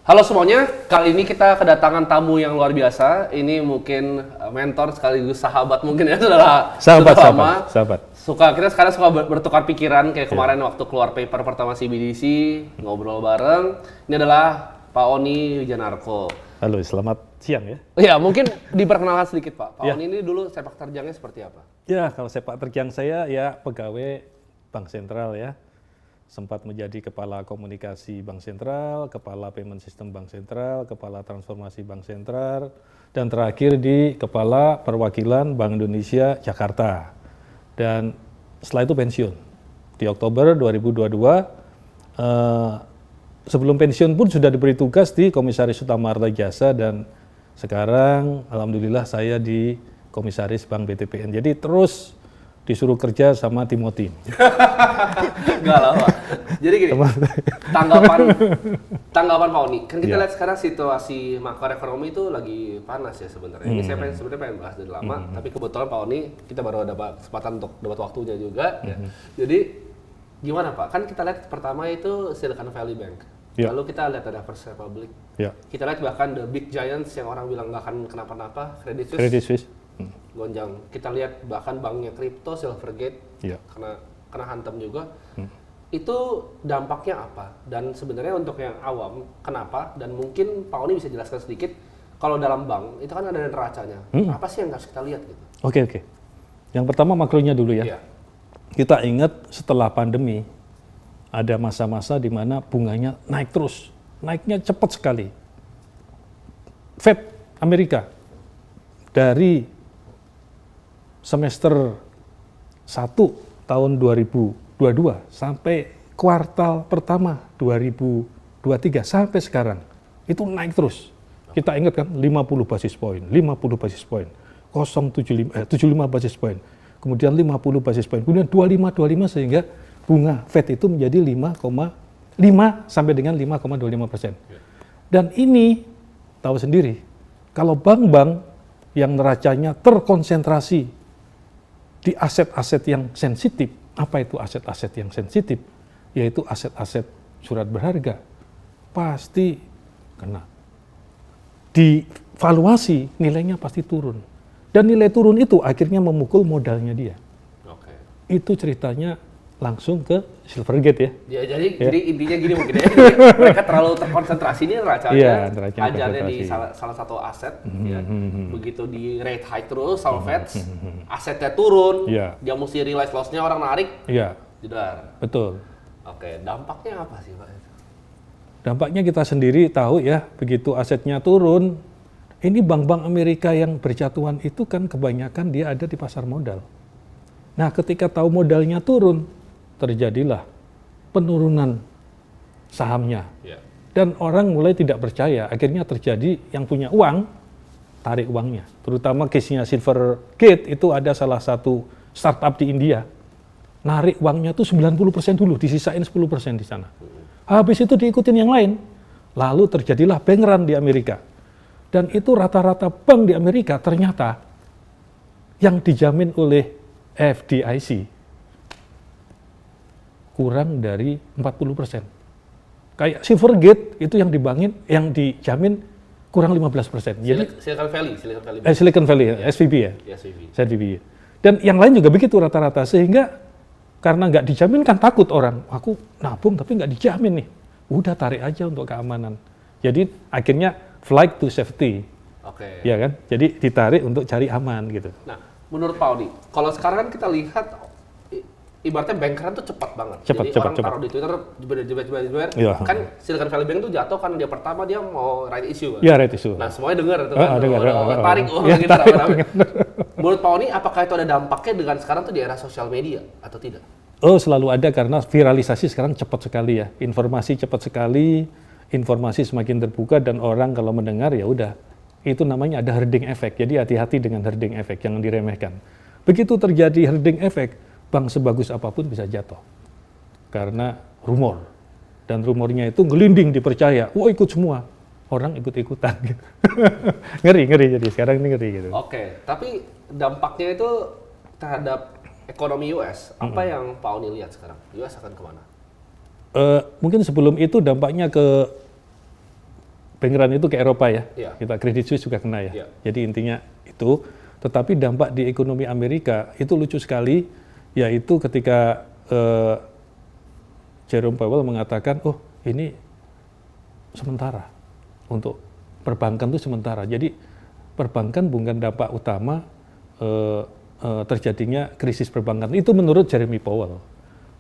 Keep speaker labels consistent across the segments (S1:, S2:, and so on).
S1: Halo semuanya, kali ini kita kedatangan tamu yang luar biasa. Ini mungkin mentor sekaligus sahabat mungkin ya, sudah lama. Kita sekarang suka bertukar pikiran kayak kemarin waktu keluar paper pertama CBDC, ngobrol bareng. Ini adalah Pak Oni Wijanarko.
S2: Halo, selamat siang ya.
S1: Ya, mungkin diperkenalkan sedikit Pak. Pak Oni ini dulu sepak terjangnya seperti apa?
S2: Ya, kalau sepak terjang saya ya pegawai Bank Sentral ya. Sempat menjadi kepala komunikasi Bank Sentral, kepala payment system Bank Sentral, kepala transformasi Bank Sentral, dan terakhir di kepala perwakilan Bank Indonesia Jakarta. Dan setelah itu pensiun. Di Oktober 2022, sebelum pensiun pun sudah diberi tugas di Komisaris Utama Harta Jasa, dan sekarang alhamdulillah saya di Komisaris Bank BTPN. Jadi terus disuruh kerja sama Timothy.
S1: Enggak lah Pak. Jadi gini, tanggapan Pak Oni. Kan kita lihat sekarang situasi makroekonomi itu lagi panas ya sebenarnya. Ini saya sebenarnya pengen bahas dari lama, tapi kebetulan Pak Oni kita baru ada kesempatan untuk dapat waktunya juga. Ya. Jadi gimana Pak? Kan kita lihat pertama itu Silicon Valley Bank. Lalu kita lihat ada First Republic. Kita lihat bahkan the big giants yang orang bilang nggak akan kenapa-napa, Credit Suisse. Gonjang. Kita lihat bahkan banknya kripto, Silvergate, kena hantam juga. Itu dampaknya apa? Dan sebenarnya untuk yang awam, kenapa? Dan mungkin Pak Oni bisa jelaskan sedikit, kalau dalam bank, itu kan ada neracanya. Apa sih yang harus kita lihat? Gitu?
S2: Oke. Yang pertama makronya dulu ya. Kita ingat setelah pandemi, ada masa-masa di mana bunganya naik terus. Naiknya cepat sekali. Fed Amerika, dari semester 1 tahun 2022 sampai kuartal pertama 2023 sampai sekarang itu naik terus. Kita ingat kan 50 basis point, 75 basis point, kemudian 50 basis point, kemudian 25 sehingga bunga Fed itu menjadi 5,5 sampai dengan 5,25%. Dan ini tahu sendiri, kalau bank-bank yang neracanya terkonsentrasi di aset-aset yang sensitif. Apa itu aset-aset yang sensitif? Yaitu aset-aset surat berharga. Pasti kena. Di valuasi nilainya pasti turun. Dan nilai turun itu akhirnya memukul modalnya dia. Itu ceritanya langsung ke Silvergate ya.
S1: Jadi intinya gini mungkin ya. Mereka terlalu terkonsentrasi nih neracanya. Ajarnya di salah satu aset. Begitu di rate high terus sama Fed, asetnya turun. Dia mesti realize loss-nya, orang narik. Jedar.
S2: Betul.
S1: Oke, dampaknya apa sih Pak?
S2: Dampaknya kita sendiri tahu ya, begitu asetnya turun, ini bank-bank Amerika yang berjatuhan itu kan kebanyakan dia ada di pasar modal. Nah, ketika tahu modalnya turun, terjadilah penurunan sahamnya. Dan orang mulai tidak percaya, akhirnya terjadi yang punya uang, tarik uangnya. Terutama case-nya Silvergate, itu ada salah satu startup di India, narik uangnya tuh 90% dulu, disisain 10% di sana. Habis itu diikutin yang lain, lalu terjadilah bank run di Amerika. Dan itu rata-rata bank di Amerika ternyata yang dijamin oleh FDIC, kurang dari 40%. Kayak Silvergate itu yang dijamin kurang 15%. Jadi Silicon Valley, SVB ya. SVB. Dan yang lain juga begitu rata-rata, sehingga karena nggak dijamin kan takut orang, aku nabung tapi nggak dijamin nih. Udah tarik aja untuk keamanan. Jadi akhirnya flight to safety. Ya kan? Jadi ditarik untuk cari aman gitu.
S1: Nah, menurut Pak Oni, kalau sekarang kan kita lihat ibaratnya bank run tuh cepat banget. Jadi orang taruh di Twitter, jeber. Kan Silicon Valley Bank tuh jatuh kan dia pertama dia mau right issue.
S2: Right issue.
S1: Nah, semuanya dengar itu kan. Tarik gitu rame-rame. Menurut Pak Oni, apakah itu ada dampaknya dengan sekarang tuh di era sosial media atau tidak?
S2: Selalu ada, karena viralisasi sekarang cepat sekali ya. Informasi cepat sekali, informasi semakin terbuka, dan orang kalau mendengar ya udah. Itu namanya ada herding effect. Jadi hati-hati dengan herding effect, jangan diremehkan. Begitu terjadi herding effect, bank sebagus apapun bisa jatuh. Karena rumor. Dan rumornya itu gelinding dipercaya. Wah, ikut semua. Orang ikut-ikutan gitu. Ngeri jadi sekarang ini ngeri gitu.
S1: Tapi dampaknya itu terhadap ekonomi US, apa yang Pak Oni lihat sekarang? US akan kemana?
S2: Mungkin sebelum itu dampaknya ke bank run itu ke Eropa ya.
S1: Iya.
S2: Kita Credit Suisse juga kena ya.
S1: Iya.
S2: Jadi intinya itu, tetapi dampak di ekonomi Amerika itu lucu sekali, yaitu ketika Jerome Powell mengatakan, oh ini sementara, untuk perbankan itu sementara. Jadi perbankan bukan dampak utama terjadinya krisis perbankan. Itu menurut Jeremy Powell.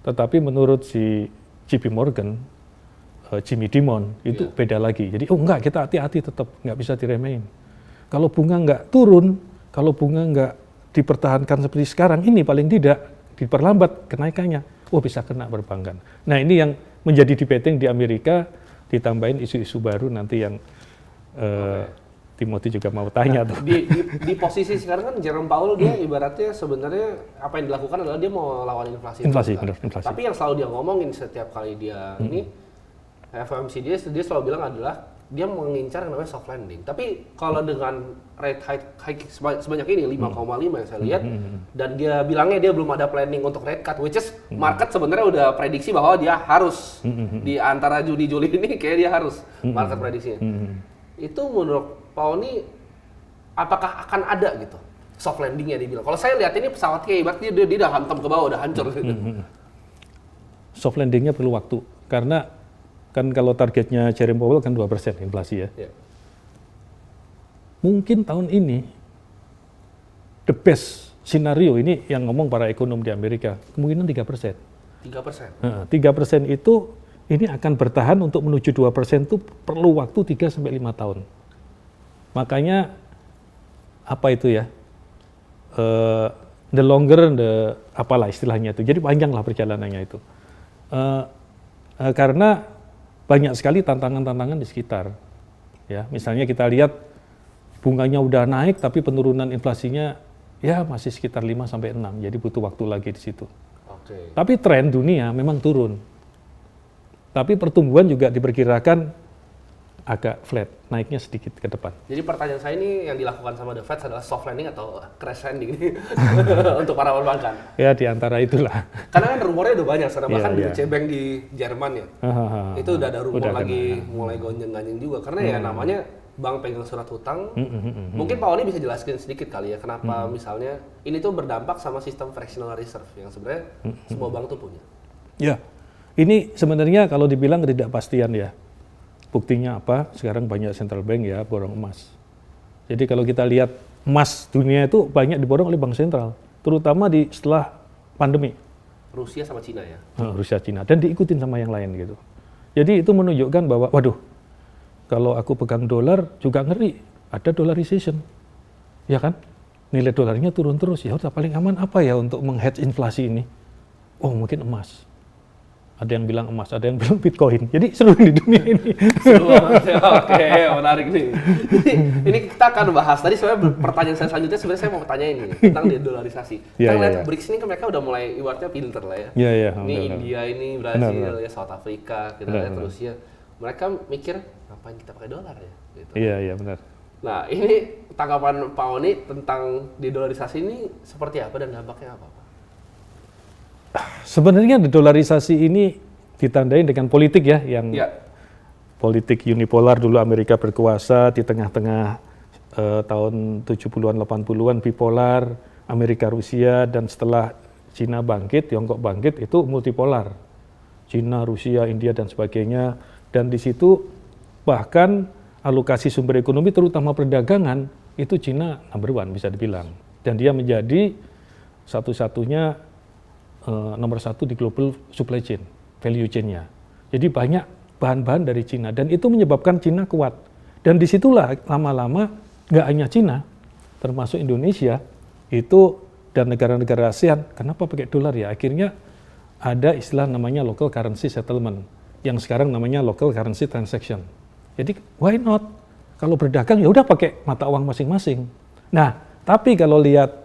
S2: Tetapi menurut si JP Morgan, Jimmy Dimon, itu beda lagi. Jadi, oh enggak, kita hati-hati tetap, nggak bisa diremehin. Kalau bunga nggak turun, kalau bunga nggak dipertahankan seperti sekarang, ini paling tidak diperlambat kenaikannya. Oh bisa kena perbankan. Nah ini yang menjadi debating di Amerika, ditambahin isu-isu baru nanti yang Timothy juga mau tanya.
S1: Nah, di posisi sekarang kan Jerome Powell dia ibaratnya sebenarnya apa yang dilakukan adalah dia mau lawan inflasi.
S2: Inflasi, benar, inflasi.
S1: Tapi yang selalu dia ngomongin setiap kali dia ini FOMC dia selalu bilang adalah dia mengincar yang namanya soft landing. Tapi kalau dengan rate hike sebanyak ini 5,5 yang saya lihat dan dia bilangnya dia belum ada planning untuk rate cut, which is market sebenarnya udah prediksi bahwa dia harus di antara Juni Juli ini kayak dia harus market prediksinya. Itu menurut Powell ini apakah akan ada gitu soft landingnya dia bilang. Kalau saya lihat ini pesawat kayak ibaratnya dia udah hantam ke bawah, udah hancur gitu.
S2: Soft landingnya perlu waktu karena kan kalau targetnya Jerome Powell kan 2% inflasi ya. Mungkin tahun ini the best scenario ini yang ngomong para ekonom di Amerika kemungkinan 3%.
S1: 3%.
S2: 3% itu ini akan bertahan untuk menuju 2% itu perlu waktu 3 sampai 5 tahun. Makanya apa itu ya? The longer the apalah istilahnya itu. Jadi panjang lah perjalanannya itu. Karena banyak sekali tantangan-tantangan di sekitar. Ya, misalnya kita lihat bunganya udah naik tapi penurunan inflasinya ya masih sekitar 5 sampai 6. Jadi butuh waktu lagi di situ.
S1: Oke.
S2: Tapi tren dunia memang turun. Tapi pertumbuhan juga diperkirakan agak flat, naiknya sedikit ke depan.
S1: Jadi pertanyaan saya ini yang dilakukan sama The Fed adalah soft landing atau crash landing untuk para perbankan?
S2: Ya di antara itulah.
S1: Karena kan rumornya udah banyak, bahkan di Deutsche Bank di Jerman ya, itu udah ada rumor lagi mulai gonjang-ganjing juga. Karena ya namanya bank pegang surat hutang. Mungkin Pak Oni bisa jelaskan sedikit kali ya, kenapa misalnya ini tuh berdampak sama sistem fractional reserve yang sebenarnya semua bank tuh punya.
S2: Ya, ini sebenarnya kalau dibilang ketidakpastian ya. Buktinya apa? Sekarang banyak central bank ya borong emas. Jadi kalau kita lihat emas dunia itu banyak diborong oleh bank sentral, terutama setelah pandemi.
S1: Rusia sama Cina ya?
S2: Rusia, Cina, dan diikutin sama yang lain gitu. Jadi itu menunjukkan bahwa, waduh, kalau aku pegang dolar juga ngeri, ada dollarization, ya kan? Nilai dolarnya turun terus, ya udah paling aman apa ya untuk menghedge inflasi ini? Oh mungkin emas. Ada yang bilang emas, ada yang bilang Bitcoin. Jadi seru di dunia ini.
S1: Seru banget ya. Oke, menarik nih. Jadi ini kita akan bahas. Tadi sebenarnya pertanyaan saya selanjutnya sebenarnya saya mau bertanya ini tentang dedolarisasi. Kita lihat BRICS ini kan mereka udah mulai ibaratnya pinter lah ya.
S2: Iya.
S1: Ini India, ini Brazil, ya South Africa, kita lihat Rusia. Mereka mikir ngapain kita pakai dolar ya? Gitu.
S2: Iya benar.
S1: Nah ini tanggapan Pak Oni tentang dedolarisasi ini seperti apa dan dampaknya apa Pak?
S2: Sebenarnya dedolarisasi ini ditandai dengan politik ya, yang politik unipolar. Dulu Amerika berkuasa di tengah-tengah tahun 70-an 80-an bipolar, Amerika Rusia, dan setelah Cina bangkit, Tiongkok bangkit, itu multipolar. Cina, Rusia, India dan sebagainya, dan di situ bahkan alokasi sumber ekonomi terutama perdagangan itu Cina number one bisa dibilang, dan dia menjadi satu-satunya nomor satu di global supply chain, value chain-nya. Jadi banyak bahan-bahan dari Cina dan itu menyebabkan Cina kuat. Dan disitulah lama-lama nggak hanya Cina, termasuk Indonesia itu dan negara-negara ASEAN, kenapa pakai dolar ya? Akhirnya ada istilah namanya local currency settlement, yang sekarang namanya local currency transaction. Jadi why not? Kalau berdagang ya udah pakai mata uang masing-masing. Nah, tapi kalau lihat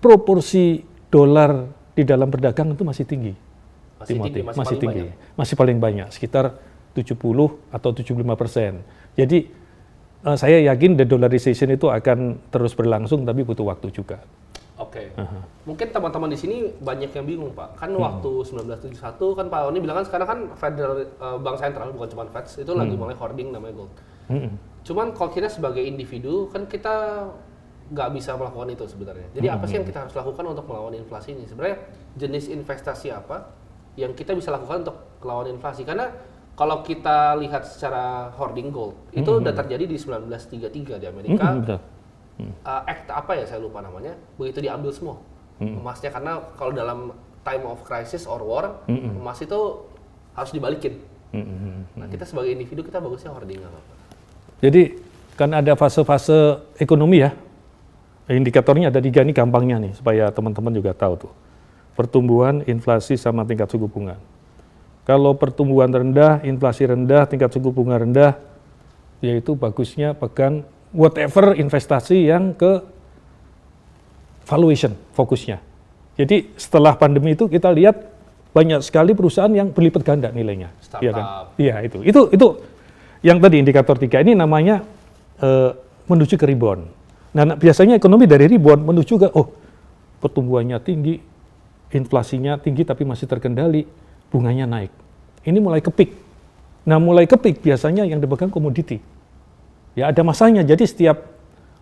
S2: proporsi dolar di dalam perdagangan itu masih tinggi. Masih tinggi. Masih paling banyak, sekitar 70 atau 75%. Jadi saya yakin the dollarization itu akan terus berlangsung, tapi butuh waktu juga.
S1: Oke. Mungkin teman-teman di sini banyak yang bingung, Pak. Kan waktu 1971 kan Pak Oni bilang kan sekarang kan Federal Bank Sentral bukan cuma Fed itu lagi mulai hoarding namanya gold. Cuman kalau kita sebagai individu kan kita nggak bisa melakukan itu sebenarnya. Jadi apa sih yang kita harus lakukan untuk melawan inflasi ini? Sebenarnya jenis investasi apa yang kita bisa lakukan untuk melawan inflasi? Karena kalau kita lihat secara hoarding gold itu udah terjadi di 1933 di Amerika. Act apa ya saya lupa namanya, begitu diambil semua emasnya, karena kalau dalam time of crisis or war emas itu harus dibalikin. Nah kita sebagai individu kita bagusnya hoarding apa?
S2: Jadi kan ada fase-fase ekonomi ya, indikatornya ada 3 nih gampangnya nih supaya teman-teman juga tahu tuh, pertumbuhan, inflasi sama tingkat suku bunga. Kalau pertumbuhan rendah, inflasi rendah, tingkat suku bunga rendah, yaitu bagusnya pegang whatever investasi yang ke valuation fokusnya. Jadi setelah pandemi itu kita lihat banyak sekali perusahaan yang berlipat ganda nilainya. Iya kan? Iya itu yang tadi indikator 3 ini namanya menuju ke rebound. Nah biasanya ekonomi dari rebound menuju ke pertumbuhannya tinggi, inflasinya tinggi tapi masih terkendali, bunganya naik. Ini mulai ke peak. Nah mulai ke peak biasanya yang dipegang komoditi. Ya ada masanya, jadi setiap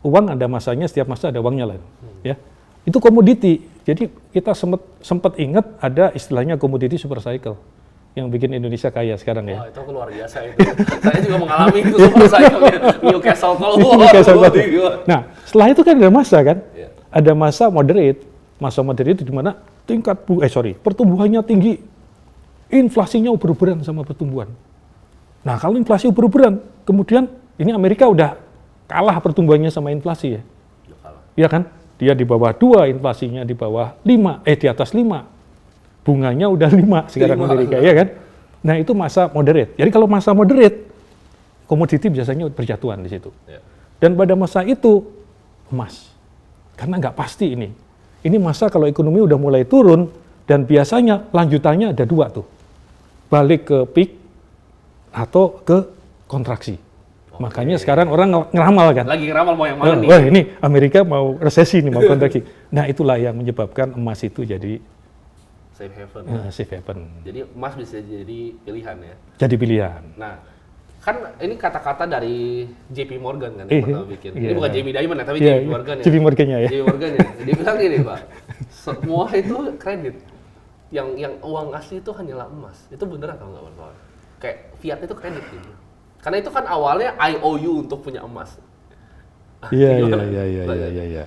S2: uang ada masanya, setiap masa ada uangnya lain. Ya, itu komoditi. Jadi kita sempat ingat ada istilahnya komoditi super cycle yang bikin Indonesia kaya sekarang ya.
S1: Wah itu luar biasa itu. Saya juga mengalami itu super cycle ya. Newcastle
S2: Nah setelah itu kan ada masa kan, ada masa moderate. Masa moderate itu di mana tingkat pertumbuhannya tinggi, inflasinya uber-uberan sama pertumbuhan. Nah kalau inflasi uber-uberan, kemudian ini Amerika udah kalah pertumbuhannya sama inflasi ya. Iya kan? Dia di bawah 2, inflasinya di bawah 5, di atas 5. Bunganya udah 5 sekarang Amerika, ya kan? Nah, itu masa moderate. Jadi kalau masa moderate, komoditi biasanya berjatuhan di situ. Dan pada masa itu emas. Karena nggak pasti ini. Ini masa kalau ekonomi udah mulai turun dan biasanya lanjutannya ada 2 tuh. Balik ke peak atau ke kontraksi. Makanya sekarang orang ngeramal kan.
S1: Lagi ngeramal mau yang mana nih?
S2: Wah ini Amerika mau resesi nih, mau kontraksi. Nah itulah yang menyebabkan emas itu jadi
S1: safe haven.
S2: Safe haven.
S1: Jadi emas bisa jadi pilihan ya?
S2: Jadi pilihan.
S1: Nah kan ini kata-kata dari JP Morgan kan yang pertama bikin. Ini bukan Jamie Dimon ya, tapi JP Morgan ya.
S2: JP Morgan-nya ya.
S1: JP Morgan ya. Dia bilang gini Pak, semua itu kredit. Yang uang asli itu hanyalah emas. Itu bener atau enggak Pak? Kayak fiat itu kredit gitu. Karena itu kan awalnya IOU untuk punya emas.
S2: Iya.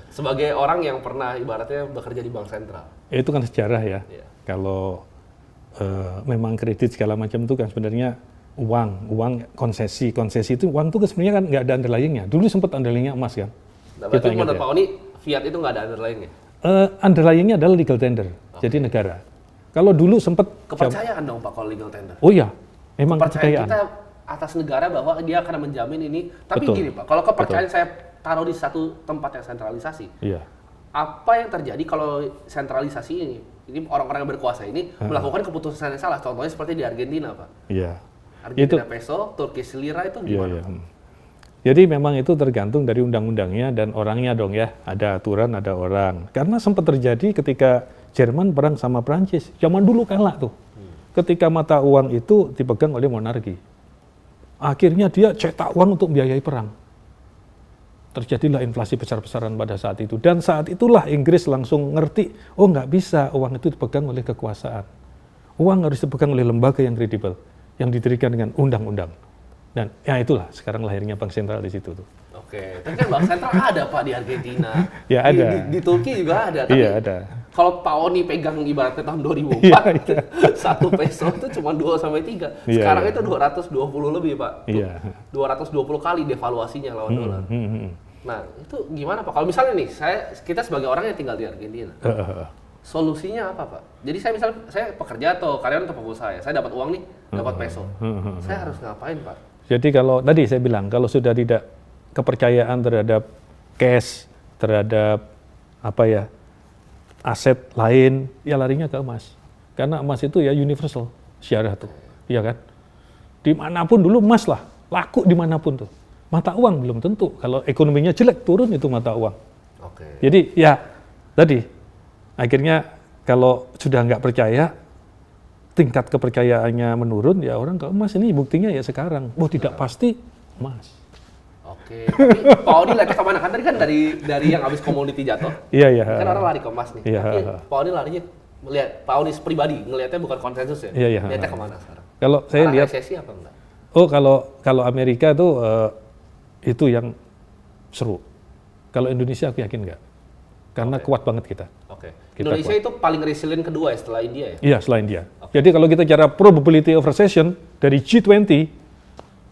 S1: Sebagai orang yang pernah ibaratnya bekerja di bank sentral.
S2: Itu kan sejarah ya. Kalau memang kredit segala macam itu kan sebenarnya uang konsesi itu uang itu sebenarnya kan nggak ada underlyingnya. Dulu sempat underlyingnya emas kan.
S1: Nah, berarti menurut Pak Oni fiat itu nggak ada underlyingnya?
S2: Underlyingnya adalah legal tender, jadi negara. Kalau dulu sempat
S1: kepercayaan dong Pak kalau legal tender.
S2: Oh iya, memang
S1: kepercayaan kita atas negara bahwa dia akan menjamin ini. Tapi gini Pak, kalau kepercayaan saya taruh di satu tempat yang sentralisasi, apa yang terjadi kalau sentralisasi ini orang-orang yang berkuasa ini melakukan keputusan yang salah? Contohnya seperti di Argentina Pak.
S2: Iya.
S1: Argentina peso, Turkish lira itu gimana?
S2: Jadi memang itu tergantung dari undang-undangnya dan orangnya dong ya. Ada aturan, ada orang. Karena sempat terjadi ketika Jerman perang sama Prancis. Zaman dulu kalah tuh. Ketika mata uang itu dipegang oleh monarki. Akhirnya dia cetak uang untuk biayai perang. Terjadilah inflasi besar-besaran pada saat itu. Dan saat itulah Inggris langsung ngerti, oh nggak bisa uang itu dipegang oleh kekuasaan. Uang harus dipegang oleh lembaga yang kredibel, yang didirikan dengan undang-undang. Dan ya itulah sekarang lahirnya Bank Sentral di situ tuh.
S1: Oke, tapi kan Bank Sentral ada Pak di Argentina.
S2: Ya ada.
S1: Di Turki juga ada. Tapi
S2: iya ada.
S1: Kalau Pak Oni pegang ibaratnya tahun 2004, satu peso itu cuma 2-3. Sekarang itu 220 lebih Pak.
S2: Iya.
S1: 220 kali devaluasinya lawan dolar. Nah itu gimana Pak? Kalau misalnya nih, kita sebagai orang yang tinggal di Argentina, solusinya apa Pak? Jadi saya pekerja atau karyawan atau pengusaha, saya dapat uang nih, dapat peso. Saya harus ngapain Pak?
S2: Jadi kalau tadi saya bilang, kalau sudah tidak kepercayaan terhadap cash, terhadap aset lain, ya larinya ke emas. Karena emas itu ya universal, syarah tuh, iya kan? Dimanapun dulu emas lah, laku dimanapun tuh. Mata uang belum tentu, kalau ekonominya jelek turun itu mata uang.
S1: Oke.
S2: Jadi ya tadi Akhirnya kalau sudah nggak percaya, tingkat kepercayaannya menurun, ya orang ke emas. Ini buktinya ya sekarang. Oh tidak pasti emas.
S1: Oke, tapi Pak Odi lihatnya kemana? Kan tadi kan dari yang habis komoditi jatuh,
S2: Iya.
S1: kan orang lari ke emas nih.
S2: Iya.
S1: Tapi Pak Odi larinya melihat Pak Odi pribadi ngelihatnya bukan konsensus ya.
S2: Iya.
S1: Lihatnya kemana sekarang?
S2: Kalau saya lihat,
S1: resesi apa enggak?
S2: oh kalau Amerika tuh itu yang seru. Kalau Indonesia aku yakin nggak, karena kuat banget kita.
S1: Oke.
S2: Kita
S1: Indonesia itu paling resilient kedua ya setelah India ya?
S2: Iya, selain dia. Jadi kalau kita cara probability of recession dari G20,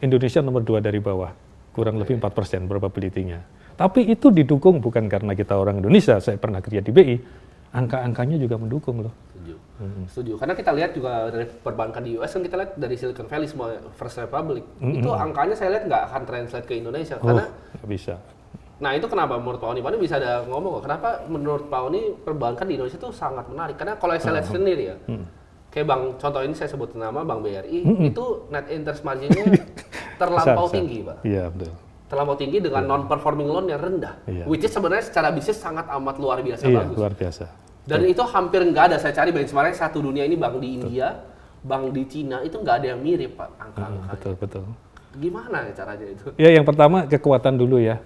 S2: Indonesia nomor 2 dari bawah, kurang lebih 4% probability-nya. Tapi itu didukung bukan karena kita orang Indonesia, saya pernah kerja di BI, angka-angkanya juga mendukung loh.
S1: Setuju. Setuju. Karena kita lihat juga dari perbankan di US kan kita lihat dari Silicon Valley semua First Republic, itu angkanya saya lihat nggak akan translate ke Indonesia karena
S2: Nggak bisa.
S1: nah itu kenapa menurut Pak Oni? Pak Oni bisa ada ngomong nggak? Kenapa menurut Pak Oni perbankan di Indonesia itu sangat menarik? Karena kalau saya lihat sendiri ya, kayak bank, contoh ini saya sebut nama Bank BRI, itu net interest margin-nya terlampau tinggi, Pak.
S2: Iya, betul.
S1: Terlampau tinggi dengan non-performing loan yang rendah.
S2: Iya.
S1: Which is sebenarnya secara bisnis sangat amat luar biasa
S2: Iya,
S1: bagus.
S2: luar biasa.
S1: Dan itu hampir nggak ada, saya cari benchmark satu dunia ini bank di India, bank di Cina, itu nggak ada yang mirip, Pak, angka-angkanya.
S2: Betul.
S1: Gimana ya caranya itu?
S2: Ya, yang pertama kekuatan dulu ya.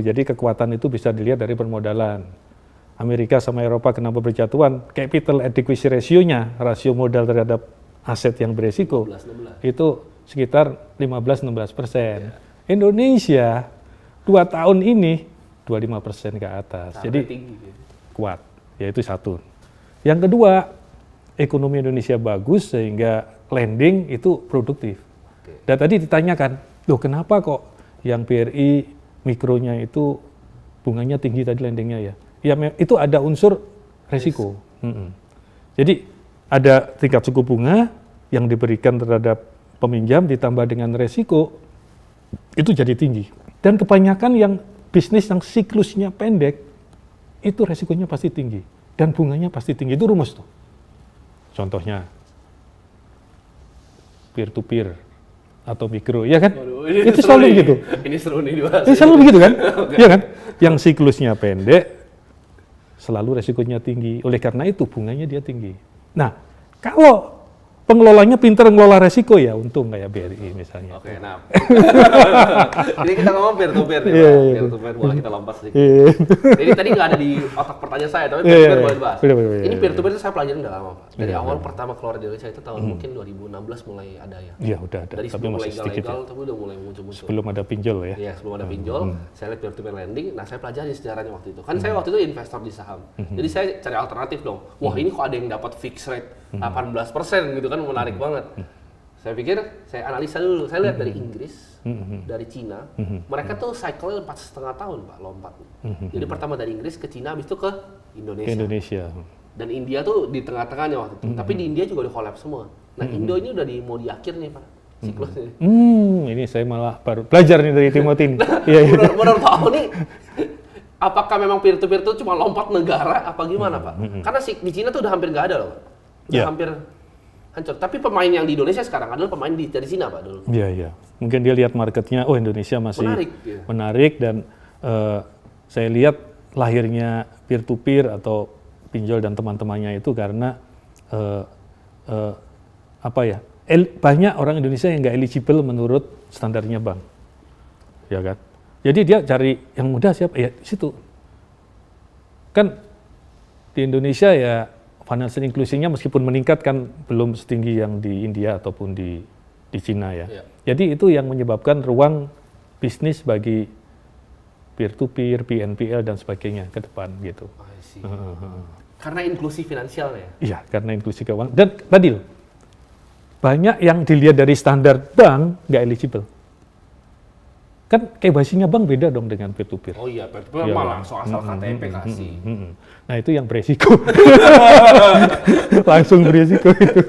S2: Jadi kekuatan itu bisa dilihat dari permodalan. Amerika sama Eropa kenapa berjatuhan? Capital adequacy ratio-nya, rasio modal terhadap aset yang beresiko,
S1: 16.
S2: itu sekitar 15-16%. Indonesia 2 tahun ini 25% ke atas. Jadi
S1: Tinggi.
S2: kuat, yaitu satu. Yang kedua, ekonomi Indonesia bagus sehingga lending itu produktif. Dan tadi ditanyakan, loh kenapa kok yang BRI mikronya itu bunganya tinggi tadi lendingnya ya? Ya itu ada unsur resiko. Jadi ada tingkat suku bunga yang diberikan terhadap peminjam ditambah dengan resiko itu jadi tinggi. Dan kebanyakan yang bisnis yang siklusnya pendek itu resikonya pasti tinggi dan bunganya pasti tinggi. Itu rumus tuh. Contohnya peer to peer atau mikro, ya kan?
S1: Waduh,
S2: itu selalu begitu.
S1: Ini seru nih dibahas.
S2: Itu selalu begitu kan? Iya kan? Yang siklusnya pendek, selalu resikonya tinggi. Oleh karena itu bunganya dia tinggi. Nah, kalau pengelolanya pintar ngelola resiko ya untung kayak BRI misalnya.
S1: Oke, nah. Jadi kita ngomong peer to peer nih,
S2: Iya,
S1: Pak.
S2: iya.
S1: Peer to peer boleh kita lompat sedikit.
S2: Iya.
S1: Jadi tadi nggak ada di otak pertanyaan saya, tapi
S2: Iya,
S1: peer to
S2: iya,
S1: peer
S2: iya.
S1: boleh dibahas.
S2: Bener.
S1: Ini peer to peer itu saya pelajarin udah lama, Pak. Dari
S2: Iya,
S1: awal pertama keluar di Indonesia itu tahun mungkin 2016 mulai ada ya.
S2: Iya, udah ada.
S1: Dari
S2: Tapi
S1: sebelum
S2: masih sedikit
S1: legal
S2: ya.
S1: tapi udah mulai muncul-muncul.
S2: Sebelum ada pinjol ya.
S1: Iya, sebelum ada pinjol, saya lihat peer to peer lending. Nah, saya pelajari sejarahnya waktu itu. Kan saya waktu itu investor di saham. Jadi saya cari alternatif dong. Wah, ini kok ada yang dapat fixed rate 18% gitu kan, menarik banget. Saya pikir, saya analisa dulu. Saya lihat dari Inggris, dari Cina, mereka tuh cycle-nya 4,5 tahun, Pak, lompat. Jadi pertama dari Inggris ke Cina, habis itu ke Indonesia.
S2: Ke Indonesia.
S1: Dan India tuh di tengah-tengahnya waktu itu. Tapi di India juga udah collapse semua. Nah, Indo ini udah mau di akhir nih, Pak, siklusnya.
S2: Ini saya malah baru belajar nih dari Timothy. Iya.
S1: Menurut Pak Oni, apakah memang peer to peer itu cuma lompat negara apa gimana, Pak? Karena di Cina tuh udah hampir nggak ada loh, Pak. Udah
S2: Iya.
S1: hampir hancur. Tapi pemain yang di Indonesia sekarang adalah pemain dari Cina, Pak, dulu.
S2: Iya. Mungkin dia lihat marketnya, oh Indonesia masih
S1: Menarik,
S2: dan saya lihat lahirnya peer to peer atau pinjol dan teman-temannya itu karena banyak orang Indonesia yang nggak eligible menurut standarnya bank, ya kan? Jadi dia cari yang mudah siapa? Ya di situ. Kan di Indonesia ya financial inclusion-nya meskipun meningkat kan belum setinggi yang di India ataupun di Cina ya. Jadi itu yang menyebabkan ruang bisnis bagi peer to peer, BNPL dan sebagainya ke depan gitu.
S1: Karena inklusi finansial ya.
S2: Iya, karena inklusi keuangan. Dan tadi loh, banyak yang dilihat dari standar bank nggak eligible. Kan KYC-nya bank beda dong dengan peer to peer.
S1: Oh iya, peer to peer malah soal KTP kasih.
S2: Nah itu yang beresiko. Langsung beresiko itu.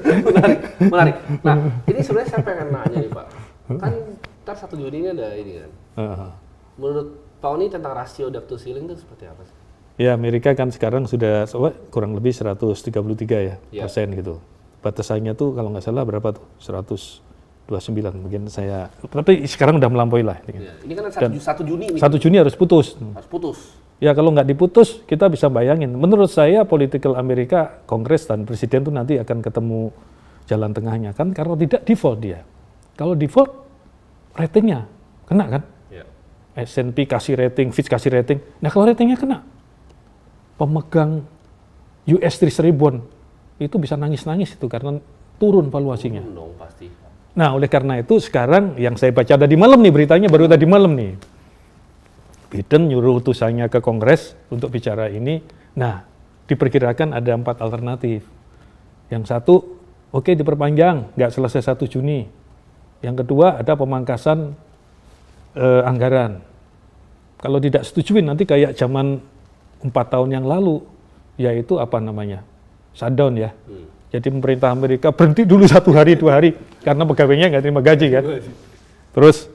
S1: Menarik. Nah, ini sebenarnya saya pengen nanya nih, Pak. Kan ntar 1 Juni ini ada ini kan. Menurut Pak Oni tentang rasio debt to ceiling itu seperti apa sih?
S2: Ya Amerika kan sekarang sudah kurang lebih 133 ya persen gitu. Batasannya tuh kalau nggak salah berapa tuh? 129 mungkin saya. Tapi sekarang udah melampaui lah.
S1: Ya, ini kan 1 Juni ini.
S2: 1 Juni harus putus.
S1: Harus putus.
S2: Ya kalau nggak diputus, kita bisa bayangin. Menurut saya political Amerika, Kongres dan Presiden itu nanti akan ketemu jalan tengahnya kan, karena tidak default dia. Kalau default, ratingnya kena kan?
S1: Ya.
S2: S&P kasih rating, Fitch kasih rating. Nah kalau ratingnya kena, pemegang US Treasury bond itu bisa nangis-nangis itu karena turun valuasinya.
S1: Dong pasti.
S2: Nah oleh karena itu sekarang yang saya baca tadi malam nih, beritanya baru tadi malam nih, Biden nyuruh utusannya ke Kongres untuk bicara ini. Nah, diperkirakan ada 4 alternatif. Yang satu, oke diperpanjang, nggak selesai 1 Juni. Yang kedua, ada pemangkasan anggaran. Kalau tidak setujuin nanti kayak zaman 4 tahun yang lalu, yaitu apa namanya, shutdown ya. Jadi pemerintah Amerika berhenti dulu 1 hari, 2 hari, karena pegawainya nggak terima gaji kan. Terus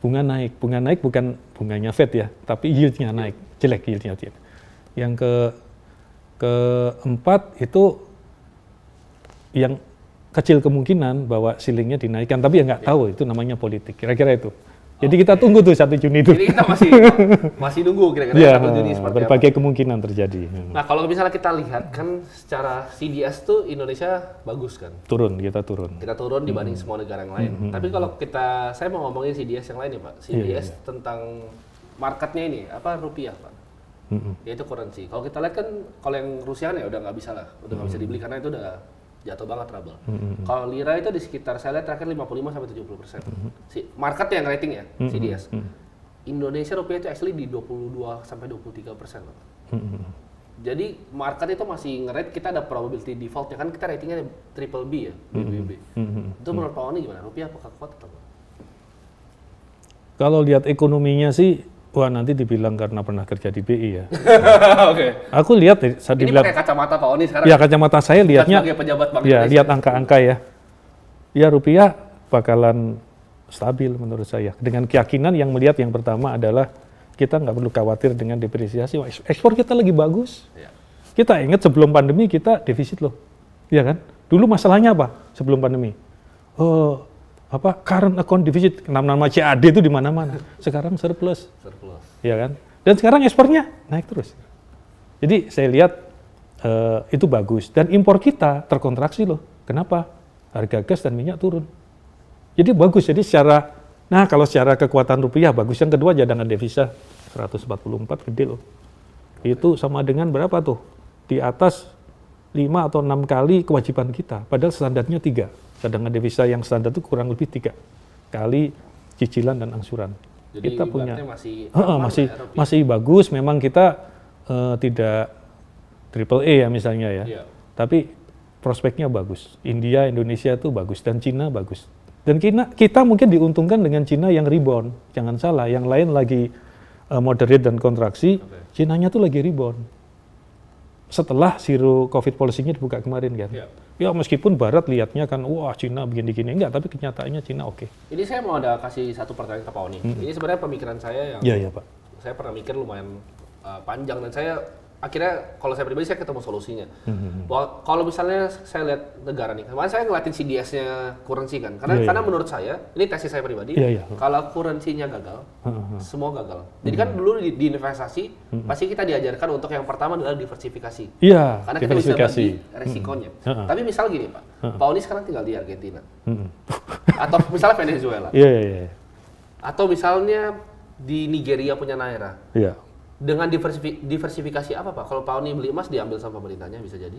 S2: bunga naik bukan bunganya Fed ya, tapi yieldnya naik, jelek yieldnya. Yang keempat itu yang kecil kemungkinan bahwa ceilingnya dinaikkan, tapi ya nggak tahu, itu namanya politik, kira-kira itu. Jadi kita tunggu tuh 1 Juni itu.
S1: Jadi kita masih nunggu kira-kira
S2: Ya,
S1: 1 Juni seperti
S2: berbagai
S1: apa.
S2: kemungkinan terjadi.
S1: Nah kalau misalnya kita lihat kan secara CDS tuh Indonesia bagus kan.
S2: Kita turun.
S1: Kita turun dibanding semua negara yang lain. Tapi kalau saya mau ngomongin CDS yang lain ya Pak. CDS tentang marketnya ini, apa rupiah Pak. Yaitu currency. Kalau kita lihat kan, kalau yang Rusia kan ya udah nggak bisa lah. Udah nggak bisa dibeli karena itu udah jatuh banget trouble. Kalau lira itu di sekitar, saya lihat terakhir 55-70%. Si market yang rating ya, CDS. Indonesia rupiah itu actually di 22-23% Pak. Jadi market itu masih nge-rate, kita ada probability defaultnya kan, kita ratingnya triple B ya, BBB. Itu menurut Pak Oni gimana? Rupiah apakah kuat atau apa?
S2: Kalau lihat ekonominya sih, wah nanti dibilang karena pernah kerja di BI ya.
S1: Oke.
S2: Aku lihat, saya
S1: Ini
S2: dibilang,
S1: pakai kacamata Pak Oni sekarang.
S2: ya kacamata saya lihatnya,
S1: sebagai pejabat Bank
S2: ya
S1: Indonesia.
S2: lihat angka-angka ya. Ya rupiah bakalan stabil menurut saya. Dengan keyakinan yang melihat yang pertama adalah kita nggak perlu khawatir dengan depresiasi. Wah, ekspor kita lagi bagus.
S1: Ya.
S2: Kita ingat sebelum pandemi kita defisit loh, ya kan? Dulu masalahnya apa sebelum pandemi? Current account deficit, nama CAD itu di mana-mana. Sekarang surplus, ya kan? Dan sekarang ekspornya naik terus. Jadi saya lihat itu bagus. Dan impor kita terkontraksi loh. Kenapa? Harga gas dan minyak turun. Jadi bagus. Jadi kalau secara kekuatan rupiah bagus. Yang kedua cadangan devisa 144 gede loh. Itu sama dengan berapa tuh? Di atas 5 atau 6 kali kewajiban kita. Padahal standarnya 3. Cadangan devisa yang standar itu kurang lebih 3 kali cicilan dan angsuran.
S1: Jadi
S2: kita punya masih bagus. Memang kita tidak triple A ya misalnya ya.
S1: Iya.
S2: Tapi prospeknya bagus. India, Indonesia itu bagus dan Cina bagus. Dan kita mungkin diuntungkan dengan Cina yang rebound. Jangan salah, yang lain lagi moderate dan kontraksi. Cinanya tuh lagi rebound. Setelah zero COVID policy-nya dibuka kemarin kan.
S1: Iya.
S2: Ya meskipun Barat lihatnya kan, wah Cina begini-gini, enggak, tapi kenyataannya Cina oke.
S1: Ini saya mau ada kasih satu pertanyaan ke Pak Oni. Ini sebenarnya pemikiran saya yang
S2: Iya Pak.
S1: saya pernah mikir lumayan panjang, dan saya akhirnya kalau saya pribadi saya ketemu solusinya. Bahwa kalau misalnya saya lihat negara nih, kemarin saya ngeliatin CDS-nya currency kan, karena menurut saya, ini tesis saya pribadi, kalau currency-nya gagal, semua gagal. Jadi kan dulu di investasi, pasti kita diajarkan untuk yang pertama adalah diversifikasi.
S2: Iya,
S1: karena kita bisa bagi resikonya. Tapi misal gini Pak, Pak Oni sekarang tinggal di Argentina, atau misalnya Venezuela, atau misalnya di Nigeria punya naira.
S2: Iya.
S1: Dengan diversifikasi apa Pak? Kalau Pak Oni beli emas diambil sama pemerintahnya bisa jadi.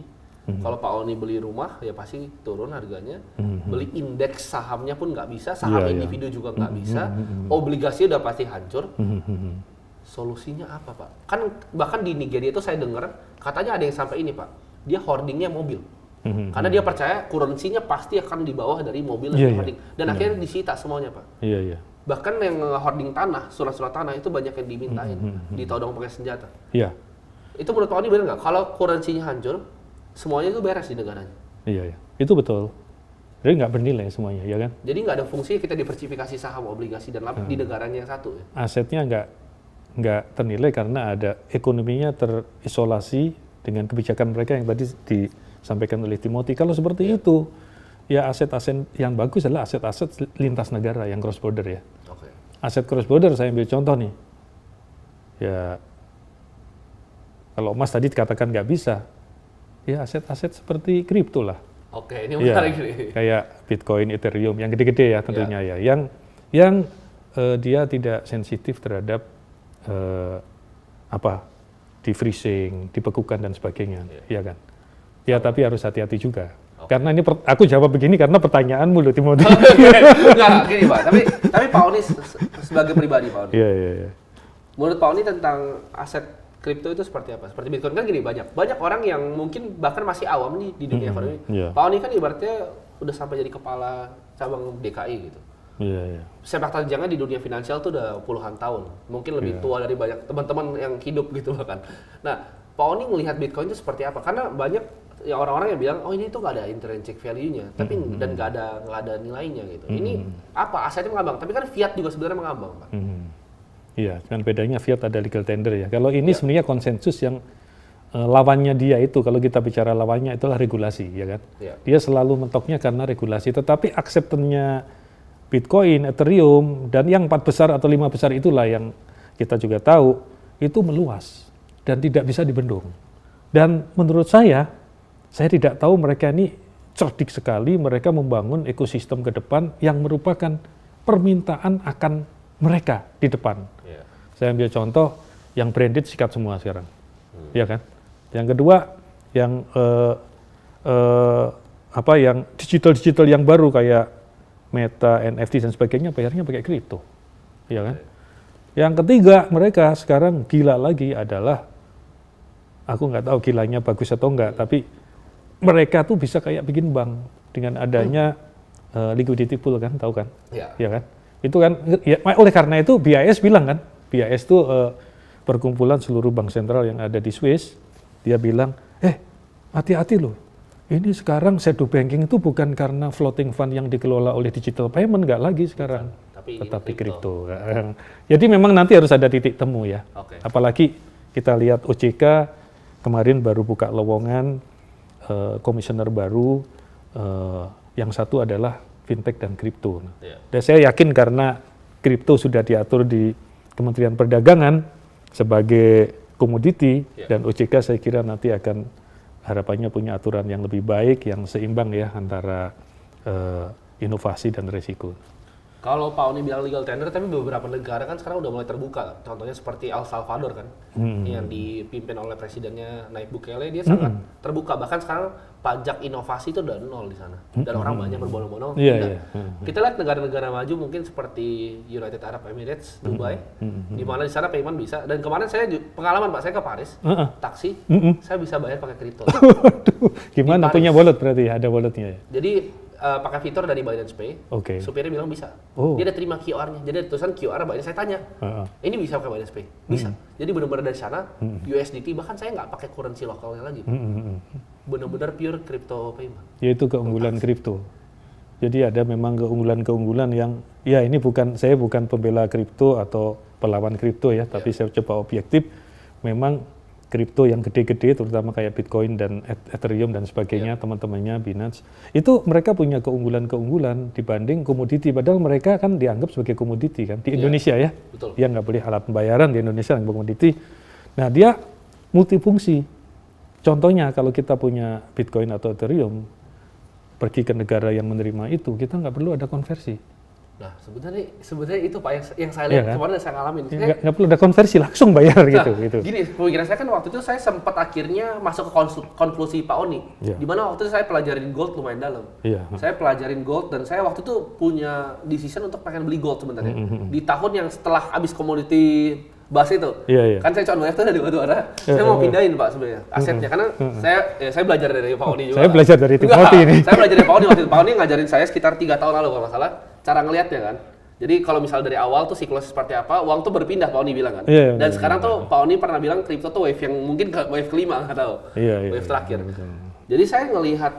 S1: Kalau Pak Oni beli rumah ya pasti turun harganya. Beli indeks sahamnya pun nggak bisa, saham individu juga nggak bisa. Obligasi udah pasti hancur. Solusinya apa Pak? Kan bahkan di Nigeria itu saya dengar katanya ada yang sampai ini Pak. Dia hoardingnya mobil. Karena dia percaya currency-nya pasti akan di bawah dari mobil yang hoarding. Dan akhirnya disita semuanya Pak.
S2: Iya.
S1: Bahkan yang hoarding tanah, surat-surat tanah itu banyak yang dimintain, ditodong pakai senjata.
S2: Iya.
S1: Itu menurut Pak Oni benar nggak? Kalau currency-nya hancur, semuanya itu beres di negaranya.
S2: Iya. Itu betul. Jadi nggak bernilai semuanya, ya kan?
S1: Jadi nggak ada fungsi kita diversifikasi saham, obligasi, dan di negaranya yang satu. Ya?
S2: Asetnya nggak ternilai karena ada ekonominya terisolasi dengan kebijakan mereka yang tadi disampaikan oleh Timothy. Kalau seperti itu, ya aset-aset yang bagus adalah aset-aset lintas negara yang cross border ya. Aset cross border saya ambil contoh nih. Ya, kalau Mas tadi katakan nggak bisa, ya aset-aset seperti kripto lah.
S1: Oke, ini
S2: Ya,
S1: menarik nih.
S2: kayak Bitcoin, Ethereum, yang gede-gede ya tentunya ya. Yang dia tidak sensitif terhadap di freezing, dibekukan dan sebagainya, ya kan? Ya, tapi harus hati-hati juga. Karena ini aku jawab begini karena pertanyaanmu loh, Timothy.
S1: Enggak, gini Pak. Tapi Pak Oni sebagai pribadi Pak Oni.
S2: Iya.
S1: Menurut Pak Oni tentang aset kripto itu seperti apa? Seperti Bitcoin kan gini, banyak orang yang mungkin bahkan masih awam nih di dunia ekonomi. Pak Oni kan ibaratnya udah sampai jadi kepala cabang DKI gitu.
S2: Iya.
S1: Sepak terjangnya di dunia finansial tuh udah puluhan tahun. Mungkin lebih tua dari banyak teman-teman yang hidup gitu bahkan. Nah, Pak Oni melihat Bitcoin itu seperti apa? Karena banyak ya orang-orang yang bilang, oh ini tuh nggak ada intrinsic value-nya, tapi dan nggak ada nilainya gitu. Ini apa? Asetnya mengambang, tapi kan fiat juga sebenarnya mengambang, Pak.
S2: Iya, kan bedanya fiat ada legal tender ya. Kalau ini sebenarnya konsensus yang lawannya dia itu, kalau kita bicara lawannya itulah regulasi, ya kan? Dia selalu mentoknya karena regulasi, tetapi acceptance-nya Bitcoin, Ethereum, dan yang 4 besar atau 5 besar itulah yang kita juga tahu, itu meluas dan tidak bisa dibendung. Dan menurut saya tidak tahu mereka ini cerdik sekali, mereka membangun ekosistem ke depan yang merupakan permintaan akan mereka di depan. Saya ambil contoh, yang branded sikat semua sekarang, ya kan? Yang kedua, yang yang digital yang baru kayak Meta, NFT dan sebagainya, bayarnya pakai kripto, ya kan? Yang ketiga, mereka sekarang gila lagi adalah, aku nggak tahu gilanya bagus atau enggak, tapi mereka tuh bisa kayak bikin bank dengan adanya liquidity pool kan, tahu kan? Ya kan? Itu kan, ya, oleh karena itu BIS bilang kan, BIS itu perkumpulan seluruh bank sentral yang ada di Swiss, dia bilang, hati-hati loh, ini sekarang shadow banking itu bukan karena floating fund yang dikelola oleh digital payment, nggak lagi sekarang, tetapi kripto. Jadi memang nanti harus ada titik temu ya. Apalagi kita lihat OJK kemarin baru buka lowongan komisioner baru, yang satu adalah fintech dan kripto. Dan saya yakin karena kripto sudah diatur di Kementerian Perdagangan sebagai komoditi, dan OJK saya kira nanti akan harapannya punya aturan yang lebih baik, yang seimbang ya antara inovasi dan resiko.
S1: Kalau Pak Oni bilang legal tender, tapi beberapa negara kan sekarang udah mulai terbuka. Contohnya seperti El Salvador kan, yang dipimpin oleh presidennya Nayib Bukele, dia sangat terbuka. Bahkan sekarang pajak inovasi itu udah 0 di sana. Dan orang banyak berbondong-bondong. Kita lihat negara-negara maju mungkin seperti United Arab Emirates, Dubai, di mana di sana payment bisa. Dan kemarin saya pengalaman Pak, saya ke Paris, taksi, saya bisa bayar pakai kripto.
S2: Gimana? Punya wallet berarti ya? Ada walletnya ya?
S1: Jadi pakai fitur dari Binance Pay, supirnya bilang bisa. Dia ada terima QR-nya, jadi ada tulisan QR Binance. Saya tanya, ini bisa pakai Binance Pay? Bisa. Jadi benar-benar dari sana, USDT, bahkan saya nggak pakai currency lokalnya lagi. Benar-benar pure crypto payment.
S2: Yaitu keunggulan kripto. Jadi ada memang keunggulan-keunggulan yang, ya ini saya bukan pembela kripto atau pelawan kripto ya, tapi saya coba objektif, memang kripto yang gede-gede, terutama kayak Bitcoin dan Ethereum dan sebagainya, teman-temannya Binance, itu mereka punya keunggulan-keunggulan dibanding komoditi, padahal mereka kan dianggap sebagai komoditi kan, di Indonesia ya. Dia nggak boleh alat pembayaran di Indonesia yang komoditi. Nah, dia multifungsi. Contohnya kalau kita punya Bitcoin atau Ethereum, pergi ke negara yang menerima itu, kita nggak perlu ada konversi.
S1: Nah, sebenarnya itu Pak yang saya lihat kemarin dan saya ngalamin.
S2: Nggak perlu ada konversi, langsung bayar gitu.
S1: Gini, pemikiran saya kan waktu itu saya sempat akhirnya masuk ke konklusi Pak Oni. Di mana waktu itu saya pelajarin gold lumayan dalam. Saya pelajarin gold dan saya waktu itu punya decision untuk pengen beli gold sebenarnya. Di tahun yang setelah habis komoditi bas itu. Kan saya cuma itu dari dua-dua. Saya mau pindahin Pak sebenarnya asetnya karena saya belajar dari Pak Oni juga.
S2: Saya belajar dari Timothy ini.
S1: Saya belajar dari Pak Oni waktu itu. Pak Oni ngajarin saya sekitar 3 tahun lalu kalau nggak salah. Cara ngelihatnya kan. Jadi kalau misal dari awal tuh siklus seperti apa, uang tuh berpindah Pak Oni bilang kan. Dan sekarang tuh Pak Oni pernah bilang kripto tuh wave yang mungkin wave kelima nggak tahu. Wave terakhir. Jadi saya ngelihat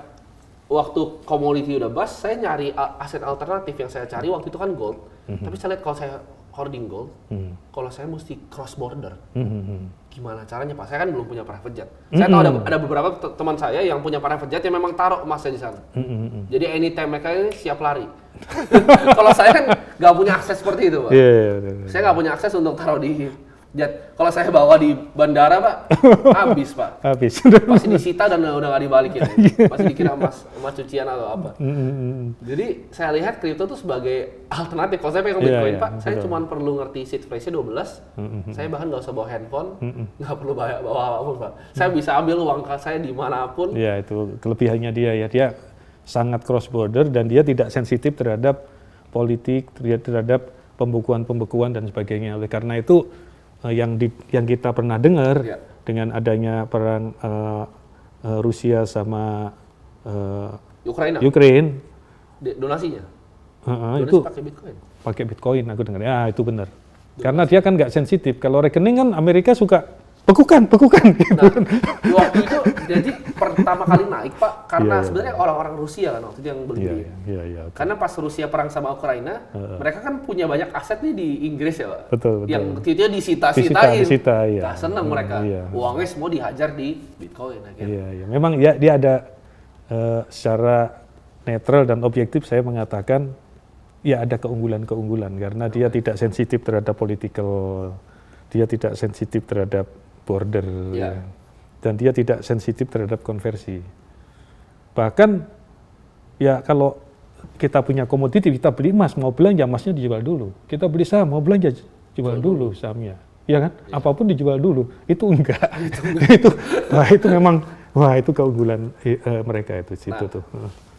S1: waktu komoditi udah bust, saya nyari aset alternatif yang saya cari waktu itu kan gold. Tapi saya lihat kalau saya hoarding gold, kalau saya mesti cross border. Gimana caranya Pak? Saya kan belum punya private jet. Saya tahu ada beberapa teman saya yang punya private jet yang memang taruh emasnya di sana. Jadi anytime mereka ini siap lari. Kalau saya kan nggak punya akses seperti itu Pak. Saya nggak punya akses untuk taruh di Jet, kalau saya bawa di bandara Pak, habis Pak.
S2: Habis.
S1: Pasti disita dan udah nggak dibalikin. Pasti dikira emas cucian atau apa. Jadi saya lihat kripto itu sebagai alternatif. Kalau saya pengen Bitcoin Pak, saya cuma perlu ngerti seed phrase-nya 12. Saya bahkan nggak usah bawa handphone, nggak perlu bawa apapun Pak. Saya bisa ambil uang saya dimanapun.
S2: Ya itu kelebihannya dia ya. Dia sangat cross border dan dia tidak sensitif terhadap politik, terhadap pembekuan dan sebagainya. Oleh karena itu yang kita pernah dengar dengan adanya perang Rusia sama Ukraine
S1: donasinya
S2: itu
S1: pakai Bitcoin.
S2: Pakai Bitcoin aku dengar. Ya itu benar. Karena dia kan nggak sensitif. Kalau rekening kan Amerika suka bekukan gitu.
S1: Nah, waktu itu jadi pertama kali naik Pak karena sebenarnya orang-orang Rusia kan waktu itu yang beli.
S2: Iya.
S1: Karena pas Rusia perang sama Ukraina, mereka kan punya banyak aset nih di Inggris ya Pak.
S2: Betul.
S1: Yang itu disita-sitain.
S2: Iya.
S1: Nah, senang mereka. Uangnya semua dihajar di Bitcoin akhirnya.
S2: Iya. Memang ya dia ada secara netral dan objektif saya mengatakan ya ada keunggulan karena dia tidak sensitif terhadap political, dia tidak sensitif terhadap border, dan dia tidak sensitif terhadap konversi. Bahkan ya kalau kita punya komoditi, kita beli emas, mau belanja emasnya dijual dulu. Kita beli saham, mau belanja jual dulu sahamnya, ya kan? Apapun dijual dulu. Itu enggak. itu memang itu keunggulan mereka itu situ tuh.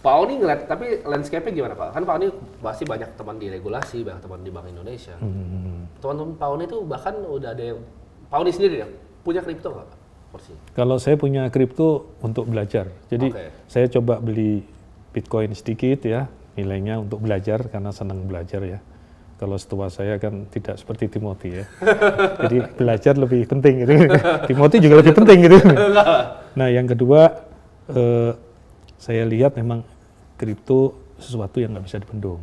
S1: Pak Oni ngeliat, tapi landscape-nya gimana Pak? Kan Pak Oni pasti banyak teman di regulasi, banyak teman di Bank Indonesia. Teman-teman Pak Oni itu bahkan udah ada yang Pak Oni sendiri ya punya kripto nggak Pak?
S2: Kalau saya punya kripto untuk belajar, jadi saya coba beli Bitcoin sedikit ya, nilainya untuk belajar karena senang belajar ya. Kalau setua saya kan tidak seperti Timothy ya, jadi belajar lebih penting gitu. Timothy juga lebih penting gitu. Nah yang kedua, saya lihat memang kripto sesuatu yang nggak bisa dibendung.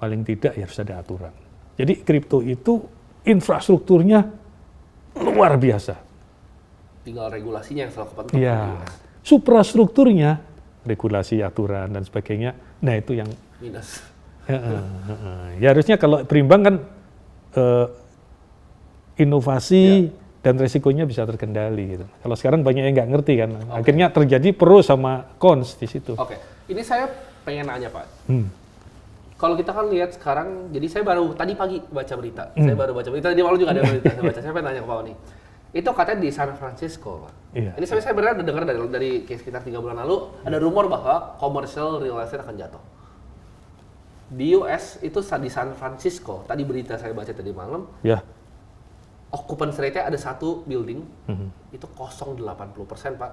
S2: Paling tidak ya harus ada aturan. Jadi kripto itu infrastrukturnya luar biasa.
S1: Tinggal regulasinya yang selalu kepentok.
S2: Iya. Suprastrukturnya, regulasi, aturan dan sebagainya. Nah itu yang
S1: minus.
S2: Ya harusnya kalau berimbang kan inovasi dan resikonya bisa terkendali gitu. Kalau sekarang banyak yang nggak ngerti kan. Akhirnya terjadi pro sama cons di situ.
S1: Ini saya pengen nanya Pak. Kalau kita kan lihat sekarang, jadi saya baru tadi pagi baca berita. Saya baru baca berita, tadi malam juga ada berita saya baca. Saya pengen nanya ke Pak Oni. Itu katanya di San Francisco, Pak.
S2: Iya.
S1: Ini saya benar udah dengar dari sekitar 3 bulan lalu, ada rumor bahwa commercial real estate akan jatuh. Di US itu di San Francisco, tadi berita saya baca tadi malam, occupancy rate-nya ada satu building, itu kosong 80% Pak.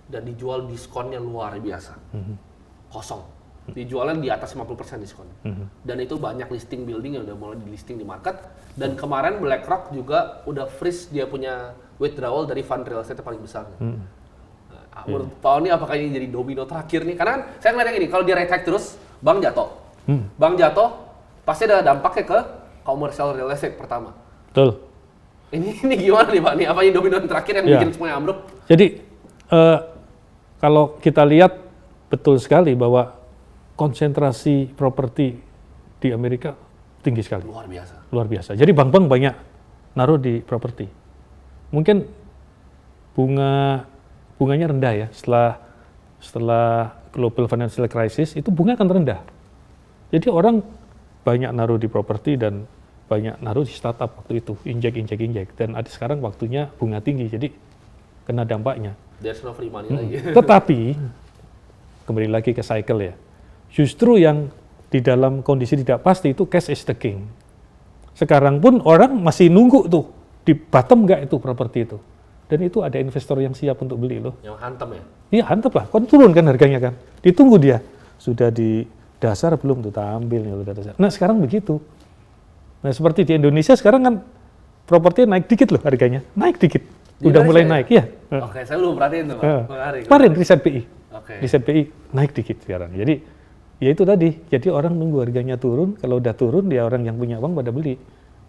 S1: Dan dijual diskonnya luar biasa. Kosong. Dijualnya di atas 50% diskon. Dan itu banyak listing building yang udah mulai di listing di market. Dan kemarin BlackRock juga udah freeze dia punya withdrawal dari fund real estate paling besar. Menurut Pak Oni apakah ini jadi domino terakhir nih? Karena kan saya ngeliatnya gini, kalau dia rate hike terus, bank jatuh. Bank jatuh, pasti ada dampaknya ke commercial real estate pertama.
S2: Betul.
S1: Ini gimana nih Pak? Apa ini domino terakhir yang bikin semuanya ambruk?
S2: Jadi kalau kita lihat betul sekali bahwa konsentrasi properti di Amerika tinggi sekali. Luar biasa. Jadi bank-bank banyak naruh di properti. Mungkin bunganya rendah ya. Setelah global financial crisis itu bunga akan rendah. Jadi orang banyak naruh di properti dan banyak naruh di startup waktu itu, injek. Dan sekarang waktunya bunga tinggi, jadi kena dampaknya.
S1: There's no free money lagi.
S2: Tetapi kembali lagi ke cycle ya. Justru yang di dalam kondisi tidak pasti itu cash is the king. Sekarang pun orang masih nunggu tuh di bottom nggak itu properti itu. Dan itu ada investor yang siap untuk beli loh.
S1: Yang hantem ya?
S2: Iya hantem lah, kan turun kan harganya kan. Ditunggu dia. Sudah di dasar belum tuh, tampil nih udah dasar. Nah sekarang begitu. Nah seperti di Indonesia sekarang kan properti naik dikit loh harganya. Naik dikit. Udah mulai naik ya.
S1: Oke, saya belum perhatiin tuh Pak.
S2: Kemarin riset BI. Riset BI naik dikit sekarang. Jadi ya itu tadi, jadi orang nunggu harganya turun, kalau udah turun dia orang yang punya uang pada beli.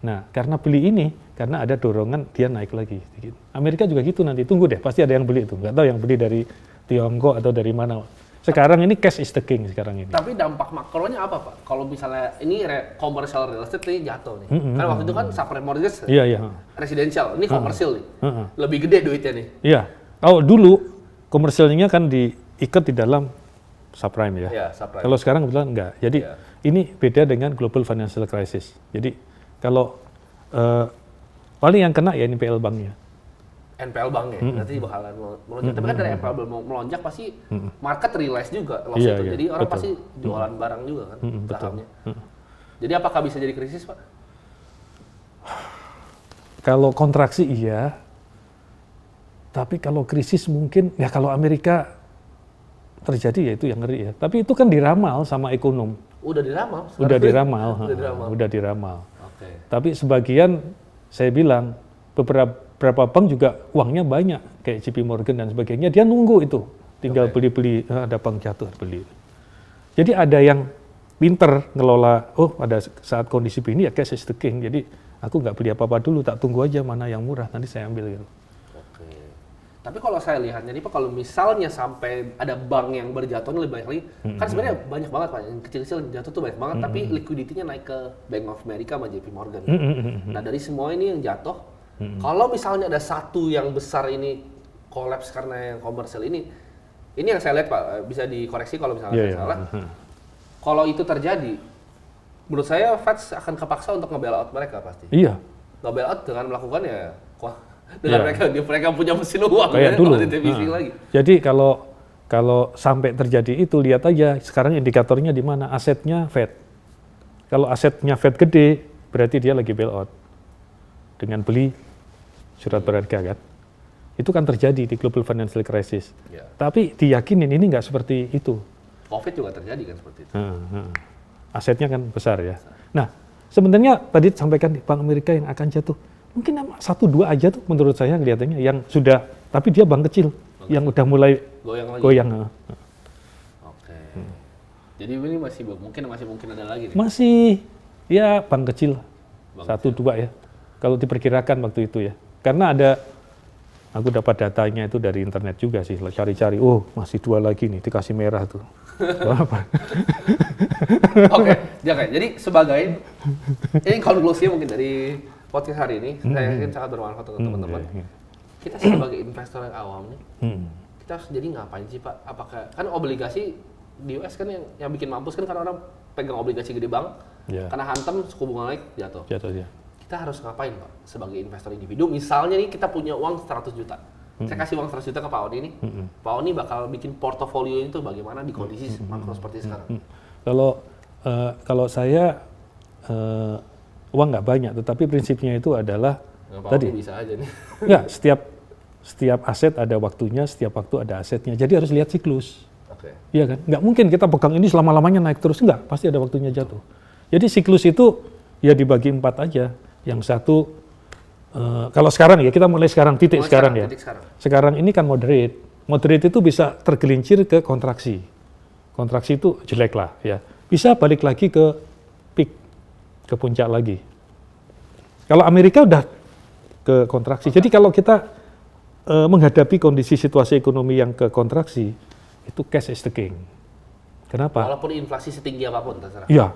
S2: Nah karena beli ini, karena ada dorongan dia naik lagi sedikit. Amerika juga gitu nanti, tunggu deh, pasti ada yang beli itu. Nggak tahu yang beli dari Tiongkok atau dari mana. Sekarang ini cash is the king sekarang ini.
S1: Tapi dampak makronya apa Pak? Kalau misalnya ini commercial real estate ini jatuh nih. Kan waktu itu kan subprime mortgage
S2: Iya.
S1: residential, ini komersil nih. Lebih gede duitnya nih.
S2: Iya. Kalau dulu komersilnya kan diikat di dalam subprime ya.
S1: Iya, subprime.
S2: Kalau sekarang kebetulan enggak. Jadi ini beda dengan global financial crisis. Jadi kalau paling yang kena ya NPL banknya.
S1: NPL bank ya, nanti bakalan melonjak. Tapi kan dari NPL melonjak pasti market realize juga loss
S2: Iya,
S1: itu.
S2: iya,
S1: Jadi orang
S2: betul.
S1: pasti jualan barang juga kan sahamnya. Jadi apakah bisa jadi krisis Pak?
S2: Kalau kontraksi iya, tapi kalau krisis mungkin, ya kalau Amerika terjadi ya itu yang ngeri ya. Tapi itu kan diramal sama ekonom.
S1: Udah diramal.
S2: Udah diramal.
S1: Udah diramal.
S2: Udah diramal.
S1: Oke.
S2: Tapi sebagian, saya bilang, beberapa bank juga uangnya banyak, kayak JP Morgan dan sebagainya, dia nunggu itu. Tinggal beli-beli, ada bank jatuh, beli. Jadi ada yang pinter ngelola, oh pada saat kondisi begini ya cash is the king. Jadi aku nggak beli apa-apa dulu, tak tunggu aja mana yang murah, nanti saya ambil gitu.
S1: Oke. Tapi kalau saya lihatnya nih Pak, kalau misalnya sampai ada bank yang berjatuhnya lebih banyak lagi, kan sebenarnya banyak banget Pak, yang kecil-kecil jatuh tuh banyak banget, tapi liquidity-nya naik ke Bank of America sama JP Morgan. Nah dari semua ini yang jatuh, kalau misalnya ada satu yang besar ini collapse karena yang komersial ini yang saya lihat Pak, bisa dikoreksi kalau misalnya saya salah. Kalau itu terjadi, menurut saya Fed akan kepaksa untuk nge-bail out mereka pasti.
S2: Iya.
S1: Nge-bail out dengan melakukan ya, dengan mereka punya mesin uang
S2: Kayak
S1: ya,
S2: dulu.
S1: kalau di lagi.
S2: Jadi kalau sampai terjadi itu, lihat aja sekarang indikatornya di mana, asetnya Fed. Kalau asetnya Fed gede, berarti dia lagi bail out dengan beli surat berharga kan. Itu kan terjadi di global financial crisis.
S1: Ya.
S2: Tapi diyakinin ini nggak seperti itu.
S1: Covid juga terjadi kan seperti itu.
S2: Asetnya kan besar ya. Nah, sebenarnya tadi sampaikan Bank Amerika yang akan jatuh, mungkin 1-2 aja tuh menurut saya kelihatannya yang sudah, tapi dia bank kecil yang udah mulai goyang.
S1: Oke. Jadi ini masih mungkin ada lagi nih.
S2: Masih ya bank kecil, 1-2 ya. Kalau diperkirakan waktu itu ya. Karena aku dapat datanya itu dari internet juga sih, cari-cari, oh masih 2 lagi nih, dikasih merah tuh. Apa?
S1: Oke, jadi sebagai ini konklusinya mungkin dari podcast hari ini, saya yakin sangat bermanfaat untuk teman-teman. Kita sebagai investor yang awam nih, kita harus jadi ngapain sih Pak? Apakah kan obligasi di US kan yang bikin mampus kan karena orang pegang obligasi gede bank, karena hantam suku bunga naik jatuh.
S2: Ya.
S1: Kita harus ngapain Pak sebagai investor individu? Misalnya nih kita punya uang 100 juta. Saya kasih uang 100 juta ke Pak Oni nih. Pak Oni bakal bikin portofolio itu bagaimana di kondisi makro seperti sekarang.
S2: Kalau saya uang nggak banyak, tetapi prinsipnya itu adalah
S1: Pak
S2: tadi.
S1: Oni bisa aja nih.
S2: Ya, setiap aset ada waktunya, setiap waktu ada asetnya. Jadi harus lihat siklus.
S1: Oke.
S2: Iya kan? Nggak mungkin kita pegang ini selama-lamanya naik terus. Enggak, pasti ada waktunya jatuh. Jadi siklus itu ya dibagi 4 aja. Yang satu, kalau sekarang ya, kita mulai sekarang, titik sekarang. Sekarang ini kan moderate. Moderate itu bisa tergelincir ke kontraksi. Kontraksi itu jelek lah ya. Bisa balik lagi ke peak, ke puncak lagi. Kalau Amerika udah ke kontraksi. Jadi kalau kita menghadapi kondisi situasi ekonomi yang ke kontraksi, itu cash is the king. Kenapa?
S1: Walaupun inflasi setinggi apapun terserah.
S2: Iya,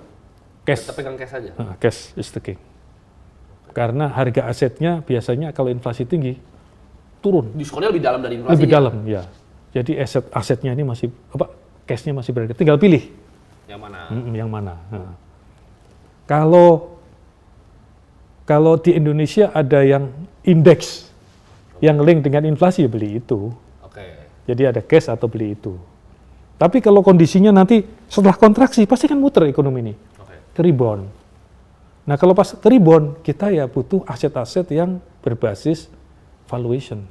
S2: cash.
S1: Kita pegang cash aja.
S2: Cash is the king. Karena harga asetnya biasanya kalau inflasi tinggi turun.
S1: Diskonnya lebih dalam dari inflasi.
S2: Lebih dalam, ya. Jadi asetnya ini masih cashnya masih berharga. Tinggal pilih.
S1: Yang mana?
S2: Yang mana. Nah. Kalau di Indonesia ada yang indeks yang link dengan inflasi, ya beli itu. Jadi ada cash atau beli itu. Tapi kalau kondisinya nanti setelah kontraksi pasti kan muter ekonomi ini. Ke rebound. Nah kalau pas ke rebound kita ya butuh aset-aset yang berbasis valuation.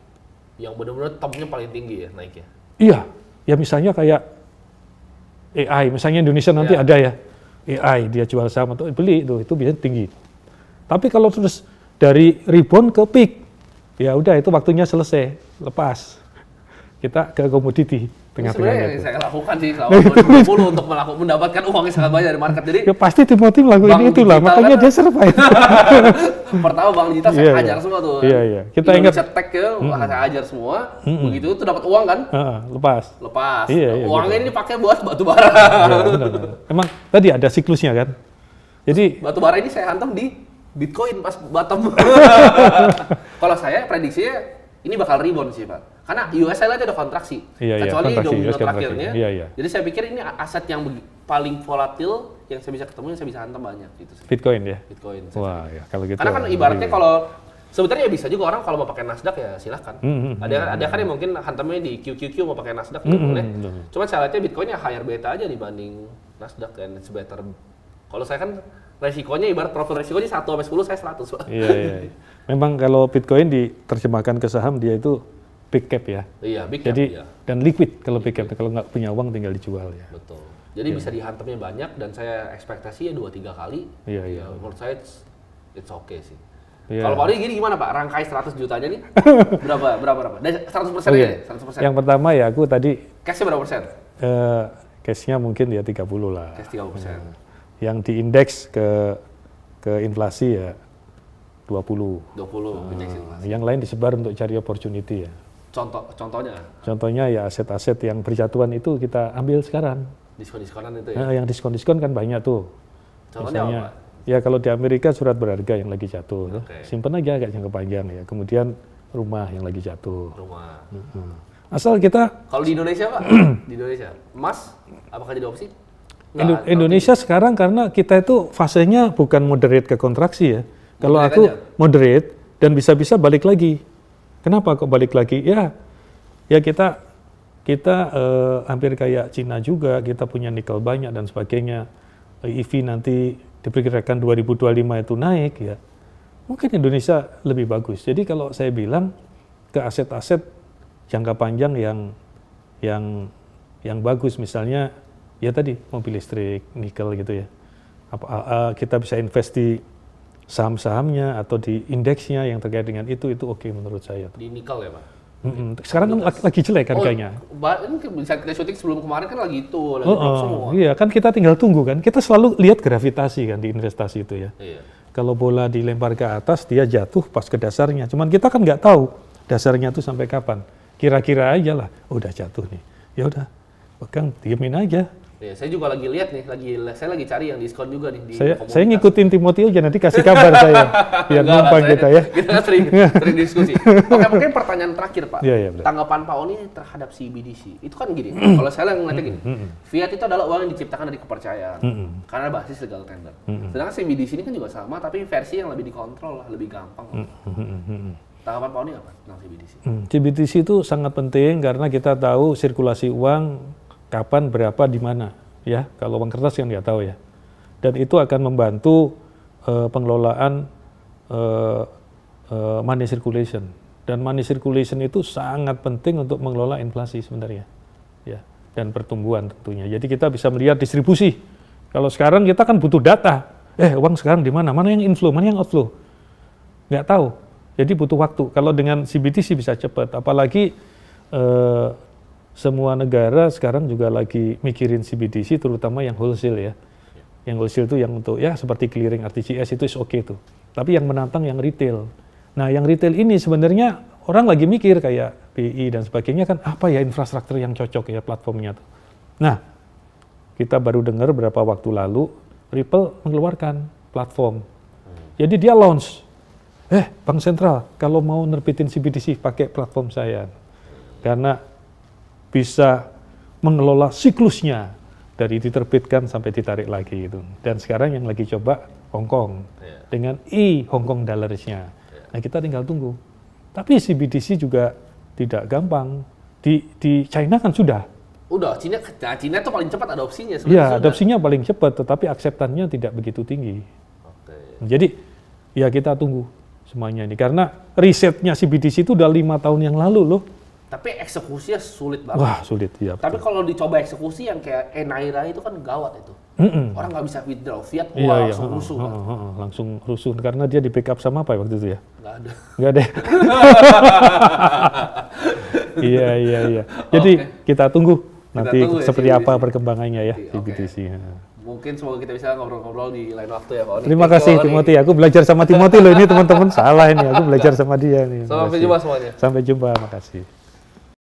S1: Yang benar-benar topnya paling tinggi ya naiknya.
S2: Iya, ya misalnya kayak AI, misalnya Indonesia nanti ada ya AI dia jual saham atau beli itu biasanya tinggi. Tapi kalau terus dari rebound ke peak, ya udah itu waktunya selesai, lepas. Kita ke komoditi,
S1: Sebenarnya
S2: tengah-tengahnya
S1: yang
S2: itu.
S1: saya lakukan sih selama 2020 untuk mendapatkan uang yang sangat banyak dari market. Jadi
S2: Ya pasti Timothy melakukan
S1: Bank
S2: itulah,
S1: digital
S2: makanya
S1: kan-
S2: dia survive.
S1: pertama bank digital saya
S2: Iya,
S1: ajar
S2: iya.
S1: semua tuh.
S2: Iya, iya. Kita
S1: Indonesia
S2: ingat-
S1: Tech ya, saya ajar semua. Begitu tuh dapat uang kan,
S2: Lepas.
S1: lepas.
S2: Iya, iya,
S1: Uangnya
S2: gitu.
S1: ini dipakai buat batu bara.
S2: Ya, benar. Emang tadi ada siklusnya kan. Jadi
S1: Batu bara ini saya hantam di Bitcoin pas bottom. Kalau saya prediksinya ini bakal rebound sih Pak. Karena US saya lihat ada kontraksi.
S2: Iya, iya,
S1: Kecuali
S2: kontraksi,
S1: 2 minggu
S2: US kontraksi.
S1: terakhirnya.
S2: Iya, iya.
S1: Jadi saya pikir ini aset yang paling volatil yang saya bisa ketemu, yang saya bisa hantam banyak gitu sih.
S2: Bitcoin ya.
S1: Bitcoin.
S2: Wah, ya kalau gitu.
S1: Karena kan ibaratnya kalau sebenarnya ya bisa juga orang kalau mau pakai Nasdaq ya silahkan. Ada kan yang mungkin hantamnya di QQQ mau pakai Nasdaq juga boleh. Cuma saya lihatnya Bitcoin ya higher beta aja dibanding Nasdaq dan it's better. Kalau saya kan resikonya ibarat profil resikonya 1 sampai 10 saya 100 Pak.
S2: Iya, iya. Memang kalau Bitcoin diterjemahkan ke saham dia itu big cap ya.
S1: Iya, big cap,
S2: Jadi
S1: iya.
S2: dan liquid kalau big cap, kalau nggak punya uang tinggal dijual ya.
S1: Betul. Jadi bisa dihantamnya banyak dan saya ekspektasi ya 2-3 kali.
S2: Iya, iya.
S1: Ya, menurut saya it's okay sih.
S2: Iya.
S1: Kalau Pak Odi gini gimana Pak? Rangkai 100 jutanya nih berapa? Dan 100%
S2: Oh,
S1: aja
S2: iya.
S1: deh, 100%.
S2: Yang pertama ya aku tadi
S1: Cash-nya berapa persen?
S2: case-nya mungkin ya 30 lah.
S1: Cash 30%.
S2: Yang diindeks ke inflasi ya 20.
S1: 20 indeks inflasi.
S2: Yang lain disebar untuk cari opportunity ya.
S1: Contohnya
S2: Contohnya ya aset-aset yang berjatuhan itu kita ambil sekarang.
S1: diskon-diskonan itu ya.
S2: Yang diskon-diskon kan banyak tuh.
S1: Contohnya apa Pak?
S2: Ya kalau di Amerika surat berharga yang lagi jatuh,
S1: Oke.
S2: simpen aja agak jangka panjang ya. Kemudian rumah yang lagi jatuh.
S1: Rumah.
S2: Asal kita
S1: Kalau di Indonesia Pak? Di Indonesia, emas apakah jadi opsi?
S2: Indonesia sekarang karena kita itu fasenya bukan moderate ke kontraksi ya. Kalau
S1: Moderate
S2: aku
S1: aja?
S2: moderate dan bisa-bisa balik lagi. Kenapa kok balik lagi? Ya kita hampir kayak Cina juga, kita punya nikel banyak dan sebagainya. EV nanti diperkirakan 2025 itu naik ya. Mungkin Indonesia lebih bagus. Jadi kalau saya bilang ke aset-aset jangka panjang yang bagus, misalnya ya tadi mobil listrik, nikel gitu ya. Kita bisa invest di saham-sahamnya atau di indeksnya yang terkait dengan itu oke menurut saya.
S1: Di nikel ya Pak?
S2: Sekarang kan lagi jelek harganya.
S1: Ini bisa kita syuting sebelum kemarin kan lagi itu, lagi drop semua.
S2: Iya kan kita tinggal tunggu kan. Kita selalu lihat gravitasi kan di investasi itu ya.
S1: Iya.
S2: Kalau bola dilempar ke atas dia jatuh pas ke dasarnya. Cuman kita kan nggak tahu dasarnya tuh sampai kapan. Kira-kira aja lah, udah jatuh nih. Ya udah, pegang, diemin aja.
S1: Iya, saya juga lagi lihat nih, saya lagi cari yang diskon juga nih di
S2: Saya
S1: komunitas.
S2: ngikutin Timothy aja nanti kasih kabar saya. Biar
S1: Enggak lah,
S2: numpang kita ya.
S1: Kita kan sering diskusi. Oke, mungkin pertanyaan terakhir Pak.
S2: Iya, iya, benar.
S1: Tanggapan Pak Oni terhadap CBDC. Itu kan gini, kalau saya ngeliatnya gini, fiat itu adalah uang yang diciptakan dari kepercayaan. Karena basis legal tender. Sedangkan CBDC ini kan juga sama, tapi versi yang lebih dikontrol lah, lebih gampang. Tanggapan Pak Oni apa tentang CBDC?
S2: CBDC itu sangat penting karena kita tahu sirkulasi uang kapan, berapa, di mana. Ya, kalau uang kertas kan nggak tahu ya. Dan itu akan membantu pengelolaan money circulation. Dan money circulation itu sangat penting untuk mengelola inflasi sebenarnya. Ya, dan pertumbuhan tentunya. Jadi kita bisa melihat distribusi. Kalau sekarang kita kan butuh data. Uang sekarang di mana? Mana yang inflow, mana yang outflow? Nggak tahu. Jadi butuh waktu. Kalau dengan CBDC bisa cepat. Apalagi semua negara sekarang juga lagi mikirin CBDC, terutama yang wholesale ya. Yang wholesale itu yang untuk ya seperti clearing RTGS itu is oke tuh. Tapi yang menantang yang retail. Nah yang retail ini sebenarnya orang lagi mikir kayak BI dan sebagainya kan apa ya infrastruktur yang cocok ya platformnya tuh. Nah kita baru dengar beberapa waktu lalu Ripple mengeluarkan platform. Jadi dia launch. Bank sentral kalau mau nerbitin CBDC pakai platform saya. Karena bisa mengelola siklusnya dari diterbitkan sampai ditarik lagi itu. Dan sekarang yang lagi coba Hong Kong dengan Hong Kong dollars-nya. Nah kita tinggal tunggu. Tapi CBDC juga tidak gampang. Di China kan sudah.
S1: Udah, Cina itu paling cepat adopsinya
S2: Iya,
S1: sebenarnya.
S2: adopsinya paling cepat, tetapi akseptannya tidak begitu tinggi.
S1: Oke.
S2: Jadi ya kita tunggu semuanya ini. Karena risetnya CBDC itu udah 5 tahun yang lalu loh.
S1: Tapi eksekusinya sulit banget.
S2: Wah sulit ya.
S1: Tapi kalau dicoba eksekusi yang kayak Naira itu kan gawat itu. Orang nggak bisa withdraw fiat,
S2: Iya, iya,
S1: langsung rusuh kan.
S2: langsung rusuh karena dia di backup sama apa ya waktu itu ya?
S1: Nggak ada.
S2: Nggak ada. Iya. Jadi kita tunggu nanti
S1: tunggu ya
S2: seperti
S1: si
S2: apa
S1: BTC.
S2: perkembangannya ya di
S1: Oke.
S2: BTC.
S1: Mungkin semoga kita bisa ngobrol-ngobrol di lain waktu ya Pak Oni.
S2: Terima
S1: Thank you,
S2: kasih
S1: Pak Oni.
S2: Timothy. Aku belajar sama Timothy loh ini teman-teman. Salah ini. Aku belajar sama dia nih.
S1: Sampai
S2: Makasih.
S1: jumpa semuanya.
S2: Sampai jumpa. Makasih.